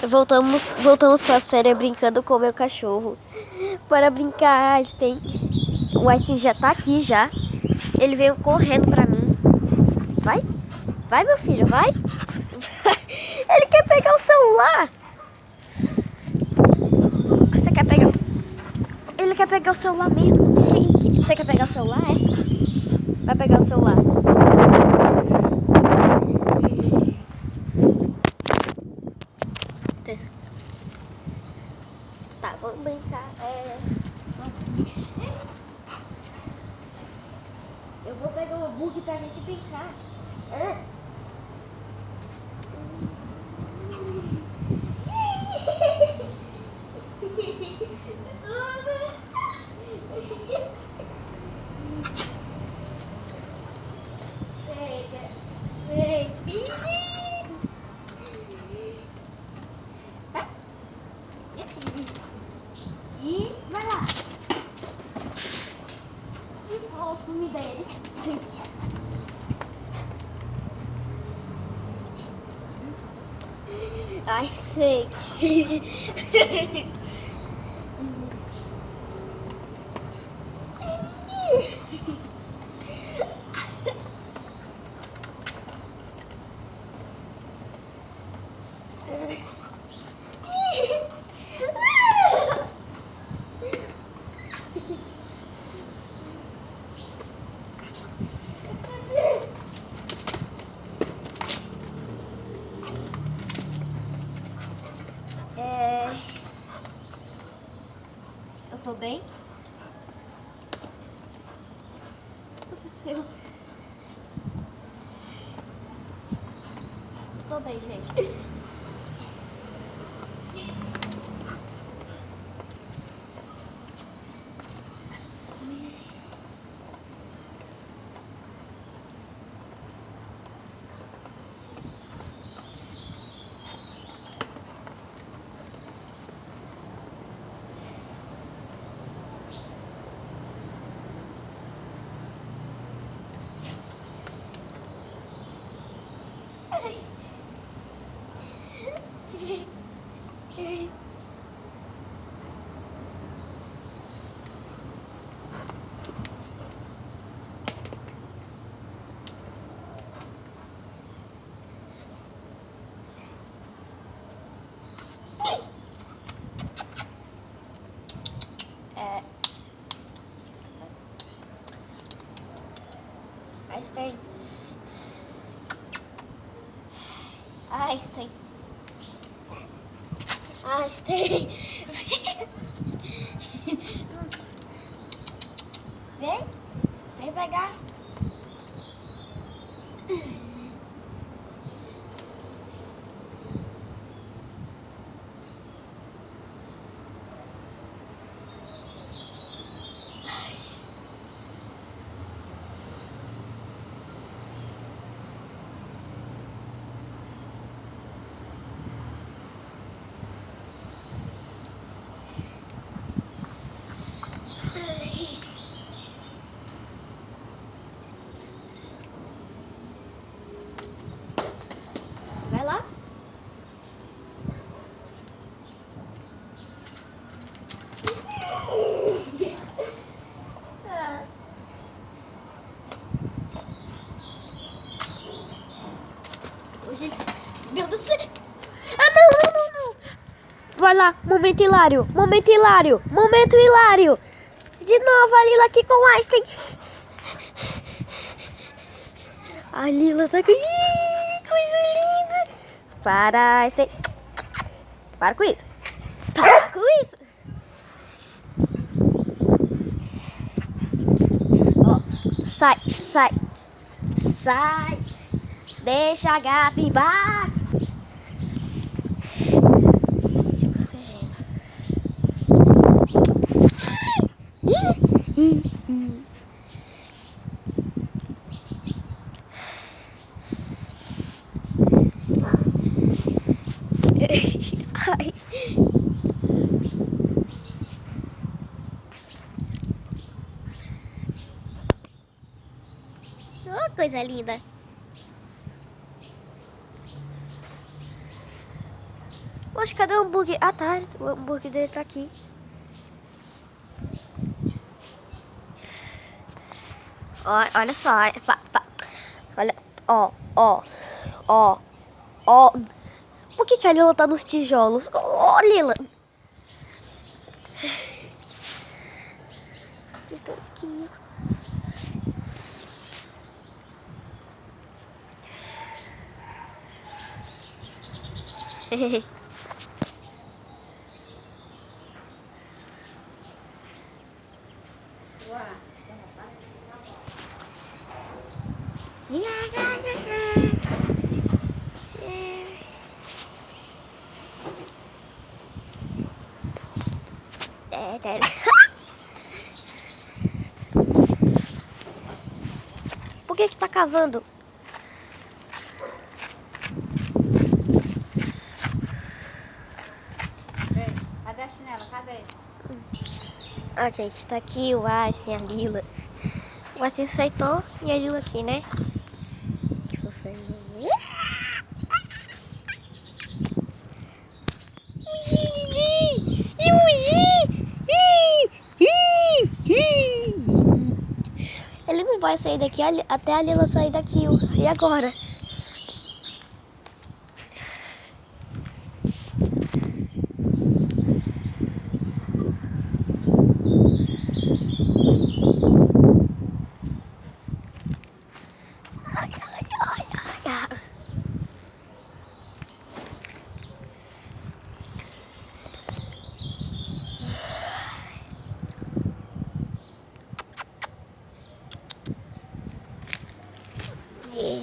Voltamos com a série brincando com o meu cachorro. Para brincar, Einstein. O Einstein já tá aqui já. Ele veio correndo pra mim. Vai? Vai, meu filho, vai. Ele quer pegar o celular. Você quer pegar... Ele quer pegar o celular mesmo. Você quer pegar o celular, é? Vai pegar o celular. Tá, vamos brincar. Eu vou pegar um hambúrguer pra gente brincar. E vai lá. E qual o filme deles? Ai, sei. Eu tô bem? O que aconteceu? Tô bem, gente. Einstein. Einstein. Einstein. Vem. Vem pegar. Vai lá. Hoje... Meu Deus do céu. Ah, não, não, não. Vai lá. Momento hilário. Momento hilário. Momento hilário. De novo a Lila aqui com o Einstein. A Lila tá aqui. Ih, coisa linda. Para, Einstein. Para com isso. Para com isso. Ó, sai, sai. Sai. Deixa a gata em paz. Se protegendo. Ai. Oh, coisa linda. Oxe, cadê o hambúrguer? Ah, tá. O hambúrguer dele tá aqui. Olha só. Olha, ó. Por que a Lila tá nos tijolos? Ó, Lila. Que isso? Por que tá cavando? Cadê a chinela? Cadê? Ah, gente, tá aqui o Einstein, a Lila. O Einstein aceitou e a Lila aqui, né? Que fofinho. Ele não vai sair daqui até a Lila sair daqui. E agora? Ai.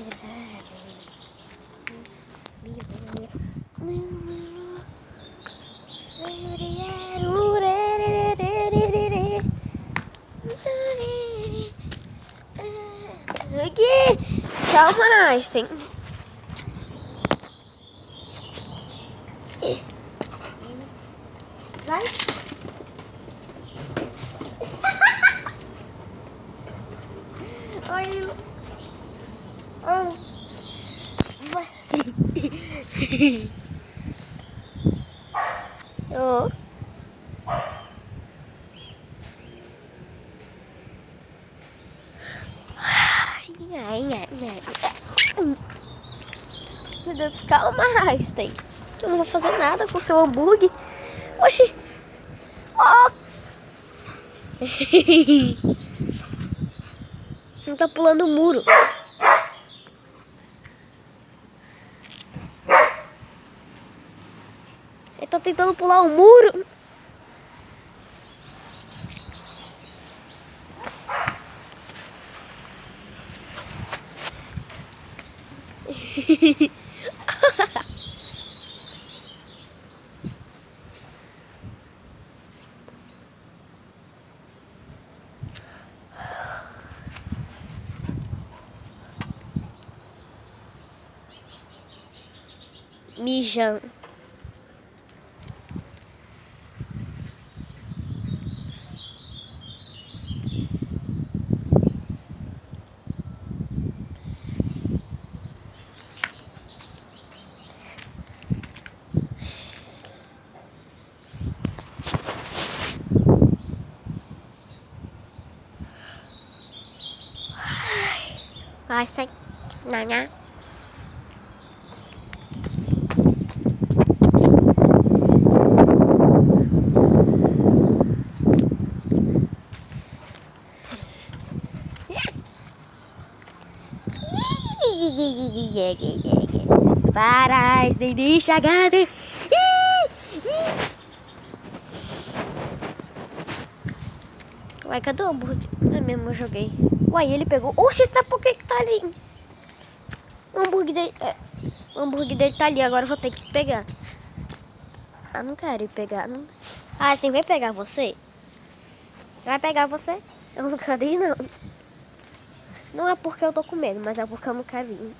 Aqui. Calma, Einstein. Vai. Oi. Oh. Vai. Oh. Ai. Meu Deus, calma, Einstein. Eu não vou fazer nada com seu hambúrguer. Oxi. Oh. Não tá pulando o muro. Ele tá tentando pular o muro. Mijando. Vai, sai. Não. Para, deixa, gata. Uai, cadê o hambúrguer? É mesmo, eu joguei. Uai, ele pegou. Oxi, tá, por que tá ali? O hambúrguer dele tá ali, agora eu vou ter que pegar. Ah, não quero ir pegar. Não. Ah, assim, vai pegar você? Vai pegar você? Eu não quero ir, não. Não é porque eu tô com medo, mas é porque eu não quero ir.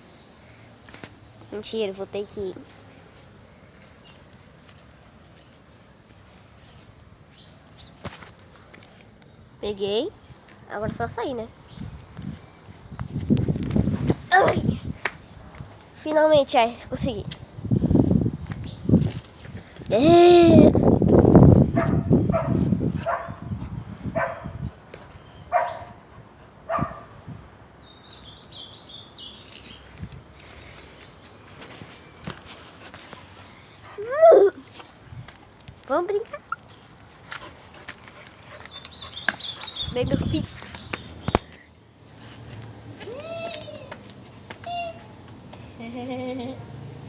Mentira, eu vou ter que ir. Peguei. Agora é só sair, né? Ai. Finalmente, consegui. É. Vamos brincar. Vem, meu filho.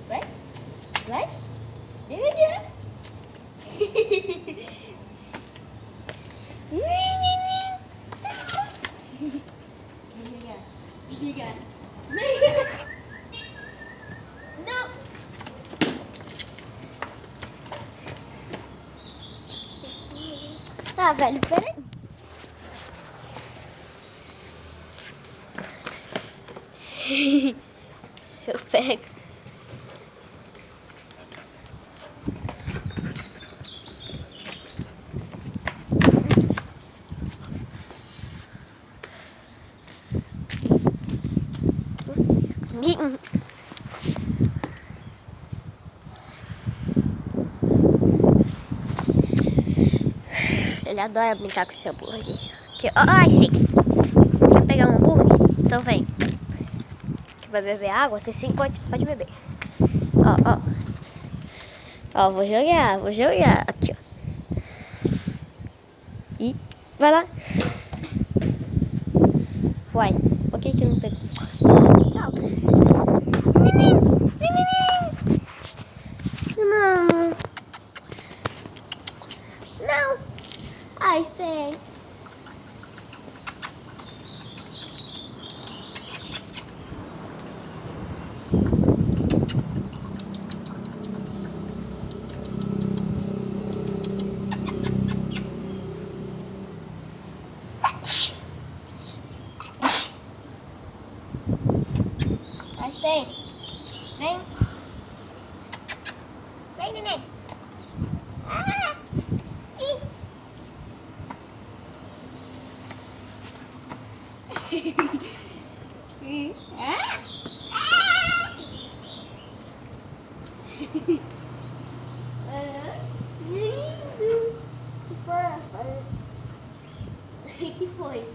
Vai, vai. Vem, menina. Não. Ah, velho, peraí. Eu pego. Ele adora brincar com esse hambúrguer. Ai, filho. Quer pegar um hambúrguer? Então vem. Que vai beber água? Você sim pode beber. Ó. Ó, vou jogar. Aqui, ó. E vai lá. Uai, por que não pegou? Tchau. Menino. Não. Ai, Stan. Stay. Vem. Vem, neném. Ah! Ih. Ah! Lindo. Que foi?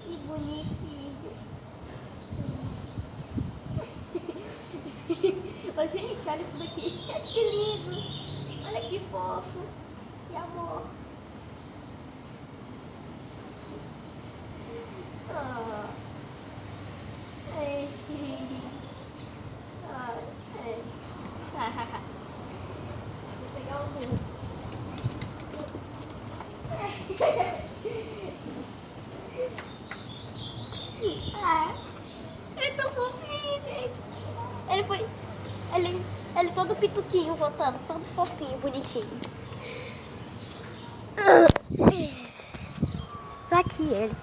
Que bonitinho. Ô, gente, olha isso daqui. Que lindo. Olha que fofo. Que amor. Oh. Ai. Vou pegar o burro. Ele é tão fofinho, gente. Ele todo pituquinho voltando, todo fofinho, bonitinho. Tá aqui ele.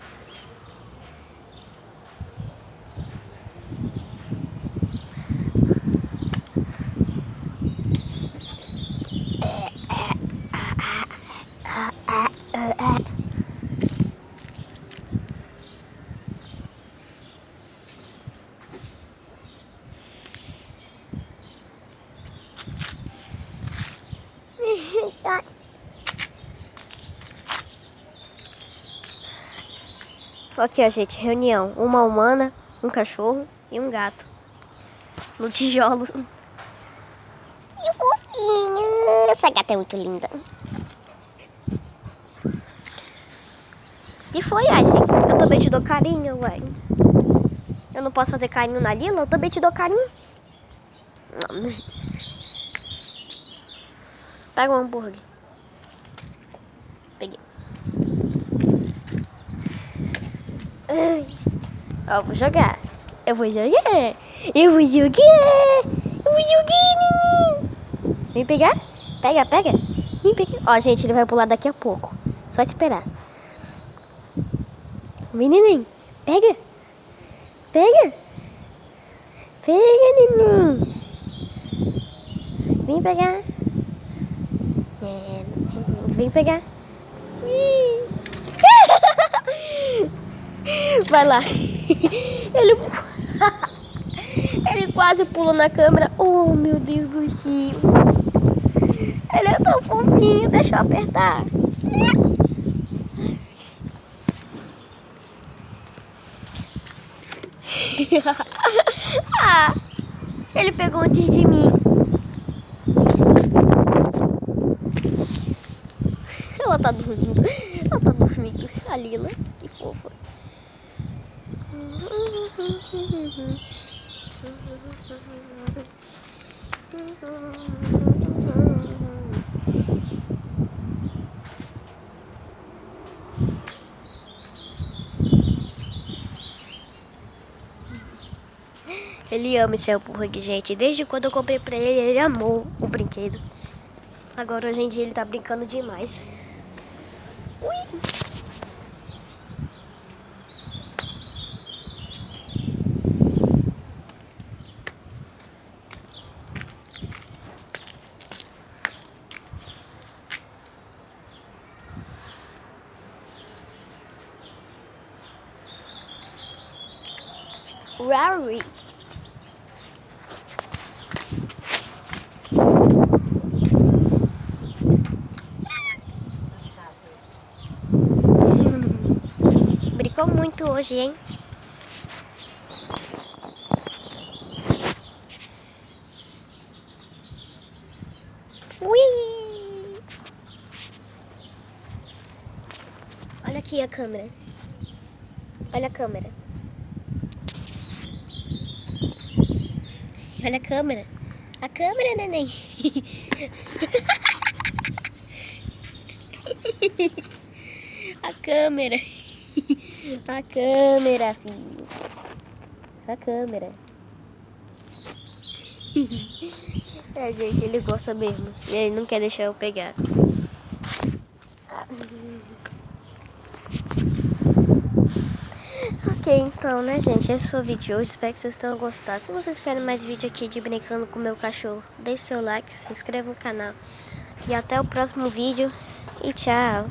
Aqui, ó, gente, reunião. Uma humana, um cachorro e um gato. No tijolo. Que fofinho. Essa gata é muito linda. Que foi, Aysen? Eu também te dou carinho, ué. Eu não posso fazer carinho na Lila? Eu também te dou carinho. Não. Pega um hambúrguer. Peguei. Ó, eu vou jogar. Neném. Vem pegar? Pega. Vem pegar. Ó, gente, ele vai pular daqui a pouco. Só esperar. Vem, neném. Pega, neném. Vem pegar. Vem pegar. Vai lá. Ele quase pulou na câmera. Oh, meu Deus do céu. Ele é tão fofinho. Deixa eu apertar. Ah, ele pegou antes de mim. Ela tá dormindo. Ela tá dormindo. A Lila. Que fofa. Ele ama esse hambúrguer, gente. Desde quando eu comprei pra ele, ele amou o brinquedo. Agora, hoje em dia, ele tá brincando demais. Ui! Rary. Brincou muito hoje, hein? Ui! Olha aqui a câmera. Olha a câmera. Olha a câmera. A câmera, neném. A câmera. A câmera, filho. A câmera. É, gente, ele gosta mesmo. Ele não quer deixar eu pegar. Ok, então, né, gente? Esse foi o vídeo de hoje. Espero que vocês tenham gostado. Se vocês querem mais vídeo aqui de brincando com o meu cachorro, deixe seu like, se inscreva no canal. E até o próximo vídeo. E tchau!